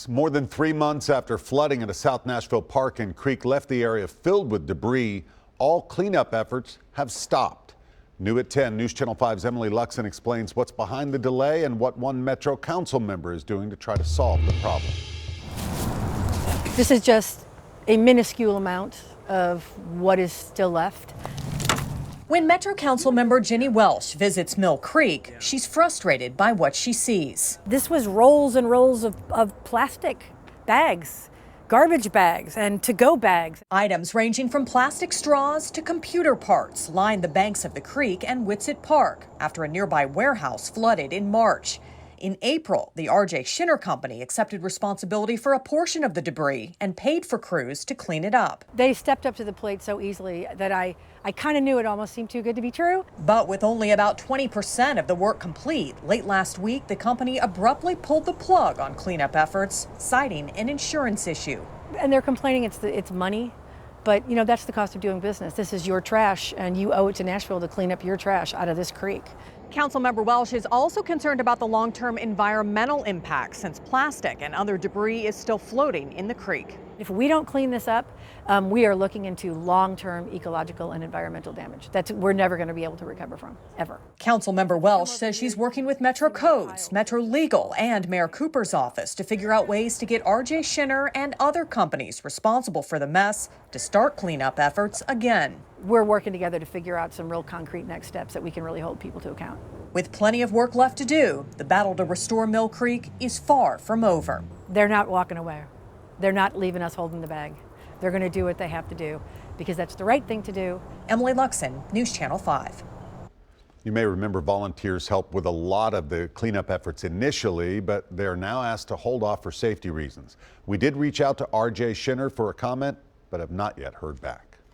It's more than 3 months after flooding at a South Nashville park and creek left the area filled with debris. All cleanup efforts have stopped. New at 10, News Channel 5's Emily Luxon explains what's behind the delay and what one Metro Council member is doing to try to solve the problem. This is just a minuscule amount of what is still left. When Metro Council member Jenny Welsh visits Mill Creek, she's frustrated by what she sees. This was rolls and rolls of plastic bags, garbage bags, and to-go bags. Items ranging from plastic straws to computer parts line the banks of the creek and Whitsett Park after a nearby warehouse flooded in March. In April, the R.J. Schinner Company accepted responsibility for a portion of the debris and paid for crews to clean it up. They stepped up to the plate so easily that I kind of knew it almost seemed too good to be true. But with only about 20% of the work complete, late last week, the company abruptly pulled the plug on cleanup efforts, citing an insurance issue. And they're complaining it's money, but you know, that's the cost of doing business. This is your trash, and you owe it to Nashville to clean up your trash out of this creek. Councilmember Welsh is also concerned about the long-term environmental impacts since plastic and other debris is still floating in the creek. If we don't clean this up, we are looking into long-term ecological and environmental damage that we're never going to be able to recover from, ever. Councilmember Welsh says she's working with Metro Codes, Metro Legal, and Mayor Cooper's office to figure out ways to get R.J. Schinner and other companies responsible for the mess to start cleanup efforts again. We're working together to figure out some real concrete next steps that we can really hold people to account. With plenty of work left to do, the battle to restore Mill Creek is far from over. They're not walking away. They're not leaving us holding the bag. They're going to do what they have to do because that's the right thing to do. Emily Luxon, News Channel 5. You may remember volunteers helped with a lot of the cleanup efforts initially, but they're now asked to hold off for safety reasons. We did reach out to R.J. Schinner for a comment, but have not yet heard back.